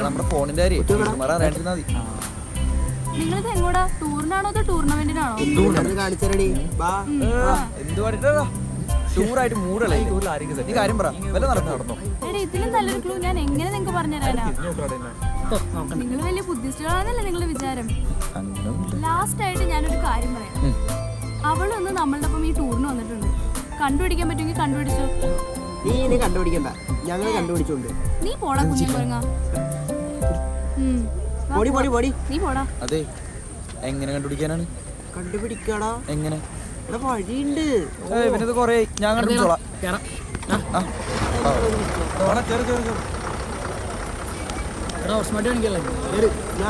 നമ്മുടെ ഫോണിന്റെ കാര്യം നിങ്ങളിത് എങ്ങോട്ടാ? ടൂറിനാണോ അതോ ടൂർണമെന്റിനാണോ? ടൂറായിട്ട് മൂടല്ലേ നീ കാര്യം പറ വല്ല നടന്നോ? ഇതിലും നല്ലൊരു ക്ലൂ ഞാൻ എങ്ങനെ നിങ്ങൾക്ക് പറഞ്ഞുതരാനാ? നിങ്ങൾ വലിയ ബുദ്ധിസ്റ്റുകളാണെന്നല്ലേ നിങ്ങളുടെ വിചാരം? ലാസ്റ്റ് ആയിട്ട് ഞാനൊരു കാര്യം പറയാം. അവളൊന്ന് നമ്മളുടെ ഒപ്പം ഈ ടൂറിന് വന്നിട്ടുണ്ട്. കണ്ടുപിടിക്കാൻ പറ്റുമെങ്കിൽ കണ്ടുപിടിച്ചോ. നീ കണ്ടുപിടിക്കണ്ട, ഞങ്ങൾ കണ്ടുപിടിച്ചോണ്ട്. നീ പോടാ കുഞ്ഞുകുരങ്ങ. നീ പോടാ. അതെ, എങ്ങനെ കണ്ടുപിടിക്കാനാണ്? കണ്ടുപിടിക്കടാ. എങ്ങനെ? വഴിയുണ്ട്. ഇവനത് കൊറേ ഞാൻ കണ്ടുപിടിച്ചോളാം. ഞാൻ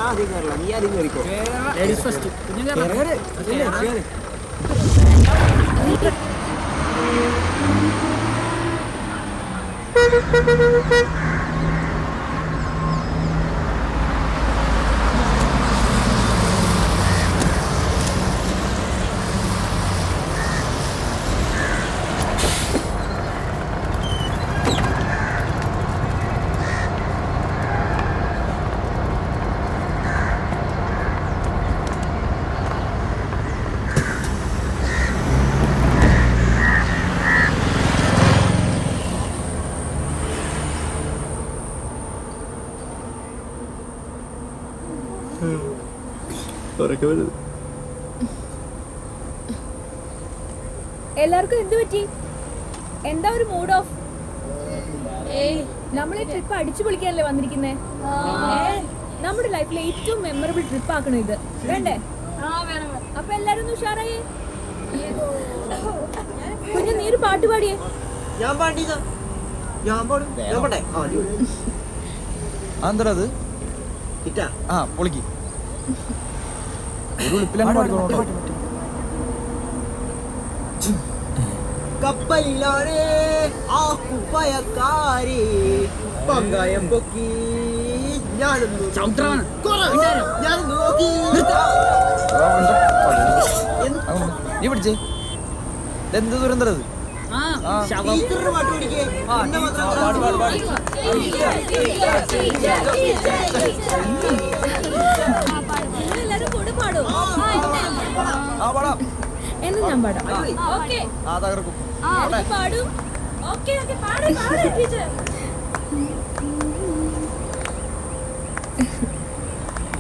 ആദ്യം കയറില്ല, നീ ആദ്യം കയറിക്കോ. എല്ലാവർക്കും എന്ത് പറ്റി? എന്താ ഒരു മൂഡ് ഓഫ്? നമ്മൾ ഈ ട്രിപ്പ് അടിച്ചു പൊളിക്കാനല്ലേ വന്നിരിക്കുന്നേ? നമ്മുടെ ലൈഫിലെ ഏറ്റവും മെമ്മറബിൾ ട്രിപ്പ് ആക്കണം ഇത്, വേണ്ടേ? അപ്പൊ എല്ലാരും ഒന്ന് ഉഷാറായേ. കുഞ്ഞു നീ ഒരു പാട്ട് പാടിയേ. അത് ആ പൊളിക്ക്. ഒരു കപ്പലിലാണ് ആ കുപ്പയക്കാരി പങ്കായം പൊക്കി നീ പിടിച്ചേ. എന്ത് ദുരന്തത്? എന്ന് ഞാൻ പാടാം. പാടും.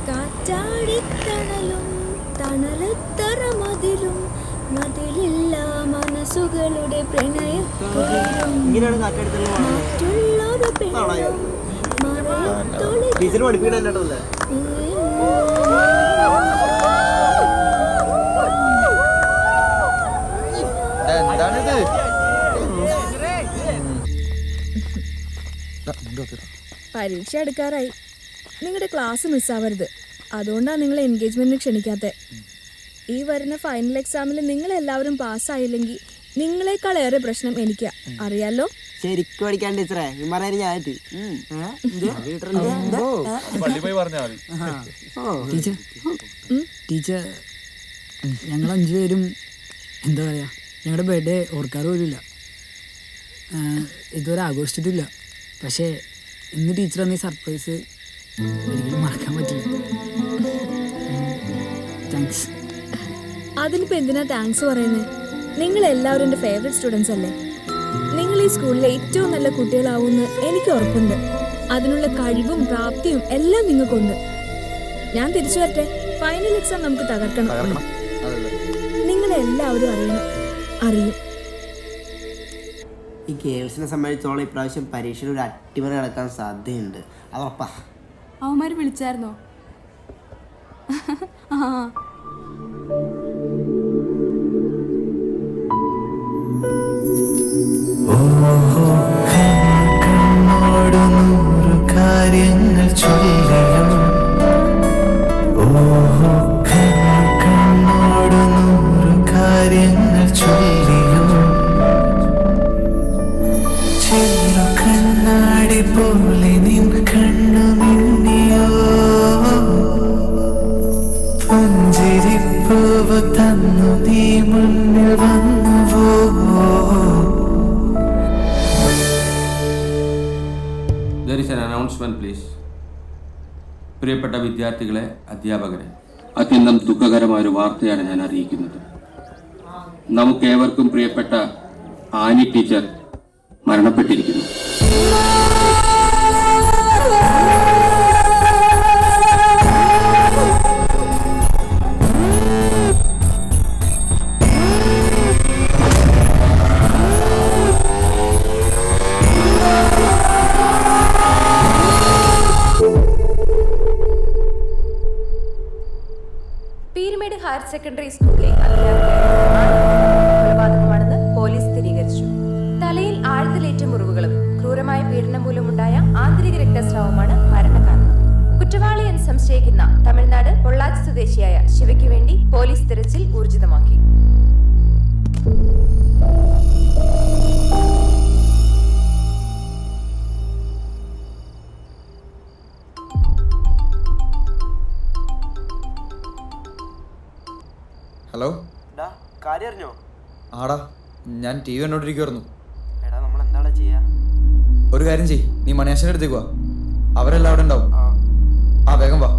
കാറ്റാടിത്തണലും തണലത്തറ മതിലും മതിലില്ല മനസ്സുകളുടെ പ്രണയത്തിലും മറ്റുള്ളൊരു പെണ്ണും എന്താണിത്? പരീക്ഷ എടുക്കാറായി. നിങ്ങളുടെ ക്ലാസ് മിസ്സാവരുത്. അതുകൊണ്ടാണ് നിങ്ങൾ എൻഗേജ്മെന്റിന് ക്ഷണിക്കാത്തത്. ഈ വരുന്ന ഫൈനൽ എക്സാമിൽ നിങ്ങൾ എല്ലാവരും പാസ്സായില്ലെങ്കിൽ നിങ്ങളെക്കാളേറെ പ്രശ്നം എനിക്കാ, അറിയാലോ? ശരിക്കും പഠിക്കാൻ ടീച്ചറേ, ടീച്ചർ ഞങ്ങൾ 5 പേരും എന്താ പറയാ, ഞങ്ങളുടെ ബർത്ത്ഡേ ഓർക്കാറ് പോലുമില്ല, ഇതുവരെ ആഘോഷിച്ചിട്ടില്ല. പക്ഷേ ഇന്ന് ടീച്ചർ തന്ന സർപ്രൈസ് ഒരിക്കലും മറക്കാൻ പറ്റില്ല. താങ്ക്സ്. അതിനിപ്പോ എന്തിനാ താങ്ക്സ് പറയുന്നത്? നിങ്ങൾ എല്ലാവരും എൻ്റെ ഫേവറേറ്റ് സ്റ്റുഡൻസ് അല്ലേ? നിങ്ങൾ ഈ സ്കൂളിലെ ഏറ്റവും നല്ല കുട്ടികളാവുമെന്ന് എനിക്ക് ഉറപ്പുണ്ട്. അതിനുള്ള കഴിവും പ്രാപ്തിയും എല്ലാം നിങ്ങൾക്കുണ്ട്. ഞാൻ തിരിച്ചു വരട്ടെ. ഫൈനൽ എക്സാം നമുക്ക് തകർക്കണം. നിങ്ങളെല്ലാവരും അറിയും. ഈ ഗേൾസിനെ സംബന്ധിച്ചോളം ഇപ്രാവശ്യം പരീക്ഷയിൽ ഒരു അട്ടിമറി നടക്കാൻ സാധ്യതയുണ്ട്, അത് ഉറപ്പാ. അവന്മാര് വിളിച്ചായിരുന്നോ? കാര്യങ്ങൾ ചൊല്ലിയോ, കണ്ണോട് 100 കാര്യങ്ങൾ ചൊല്ലിയോ, ചെല്ലു കണ്ണാടി പോലെ നിൻ കണ്ണു മിന്നിയോ, പുഞ്ചിരിപ്പൂവ് തന്നു നീ മുന്നിൽ വന്നുവോ. There is an announcement, please. പ്രിയപ്പെട്ട വിദ്യാർത്ഥികളെ, അധ്യാപകരെ, അത്യന്തം ദുഃഖകരമായ ഒരു വാർത്തയാണ് ഞാൻ അറിയിക്കുന്നത്. നമുക്കേവർക്കും പ്രിയപ്പെട്ട ആനി ടീച്ചർ മരണപ്പെട്ടിരിക്കുന്നു. പീരുമേട് ഹയർ സെക്കൻഡറി സ്കൂളിലെ അധ്യാപകയായ കൊലപാതകമാണെന്ന് പോലീസ് സ്ഥിരീകരിച്ചു. തലയിൽ ആഴത്തിലേറ്റ മുറിവുകളും ക്രൂരമായ പീഡനം മൂലമുണ്ടായ ആന്തരിക രക്തസ്രാവമാണ് മരണകാരണം. കുറ്റവാളിയെന്ന് സംശയിക്കുന്ന തമിഴ്നാട് പൊള്ളാച്ചി സ്വദേശിയായ ശിവയ്ക്ക് വേണ്ടി പോലീസ് തിരച്ചിൽ ഊർജിതമാക്കി. ഹലോ, കാര്യം അറിഞ്ഞോ? ആടാ, ഞാൻ ടി വി കണ്ടോണ്ടിരിക്കുവായിരുന്നു. എടാ, നമ്മൾ എന്താടാ ചെയ്യാ? ഒരു കാര്യം ചെയ്യ്, നീ മണിയാശന്റെ അടുത്തേക്ക് വാ. അവരെല്ലാം അവിടെ ഉണ്ടാവും. ആ, വേഗം വാ.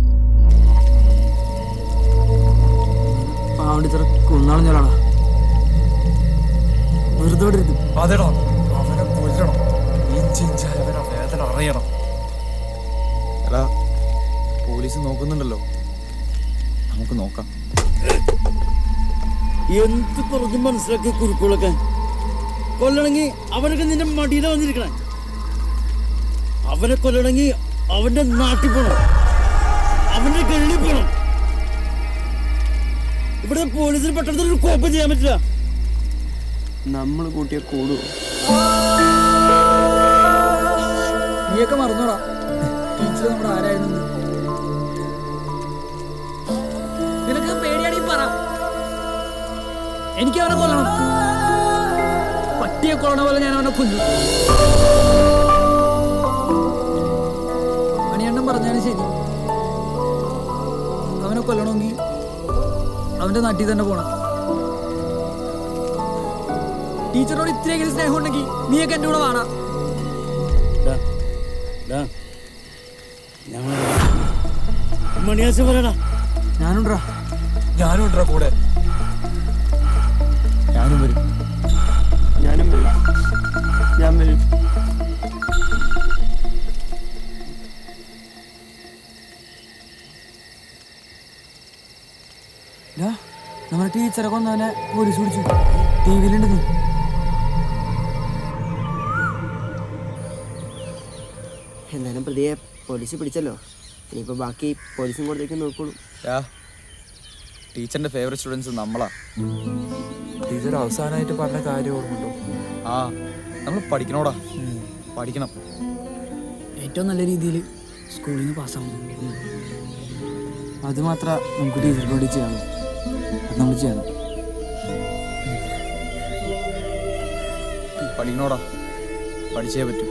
ടീച്ചർ കൊന്നാളഞ്ഞോളാണ് വെറുതെ വിടരുത്. അതെടാ, അവനെ കൊല്ലണം. ഇഞ്ചിഞ്ചായവനെ വേദന അറിയണം. എടാ, പോലീസ് നോക്കുന്നുണ്ടല്ലോ, നമുക്ക് നോക്കാം. എന്ത് പറഞ്ഞു മനസ്സിലാക്കി കുരുക്കുകളൊക്കെ കൊല്ലണമെങ്കിൽ അവനൊക്കെ നിന്റെ മടിയില വന്നിരിക്കണേ. അവനെ കൊല്ലണമെങ്കിൽ അവന്റെ നാട്ടിൽ പോണം, അവന്റെ ഗള്ളിൽ പോണം. ഇവിടെ പോലീസിന് പെട്ടെന്ന് ഒരു കോപ്പം ചെയ്യാൻ പറ്റില്ല. നമ്മൾ കൂട്ടിയ കൂടുവോ? നീയൊക്കെ മറന്നോടാ ടീച്ചർ നമ്മുടെ ആരായിരുന്നു. നിനക്ക് പേടിയാണെങ്കിൽ പറ, എനിക്ക് അവനെ കൊല്ലണം. പട്ടിയെ കൊല്ലണ പോലെ ഞാൻ അവനെ കൊല്ലും. മണിയണ്ണം പറഞ്ഞാലും ശരി, അവനെ കൊല്ലണമെങ്കിൽ അവന്റെ നാട്ടിൽ തന്നെ പോണം. ടീച്ചറോട് ഇത്രയെങ്കിലും സ്നേഹം ഉണ്ടെങ്കിൽ നീയൊക്കെ എന്റെ കൂടെ വേണം. മണിയാശ പറയടാ. ഞാനുണ്ടാ കൂടെ. ഞാനും വരും. ഞാനും വരും. ഞാൻ വരും. നമ്മുടെ ടീച്ചറെ കൊന്നവനെ പോലീസ് പിടിച്ചു. ടി വിയിലുണ്ട്. എന്തായാലും പ്രതിയെ പോലീസ് പിടിച്ചല്ലോ. ഇനിയിപ്പോ ബാക്കി പോലീസും കൊടുത്തേക്ക് നോക്കോളൂ. ടീച്ചറിന്റെ ഫേവറേറ്റ് സ്റ്റുഡൻസ് നമ്മളാ. ടീച്ചർ അവസാനമായിട്ട് പറഞ്ഞ കാര്യം ഓർമ്മയുണ്ടോ? ആ, നമ്മൾ പഠിക്കണോടാ, പഠിക്കണം. ഏറ്റവും നല്ല രീതിയിൽ സ്കൂളിൽ നിന്ന് പാസ്സാവും. അത് മാത്രമേ നമുക്ക് ടീച്ചർക്ക് വേണ്ടി ചെയ്യാമോ. അത് നമ്മൾ ചെയ്യണം. പഠിക്കണോടാ, പഠിച്ചേ പറ്റൂ.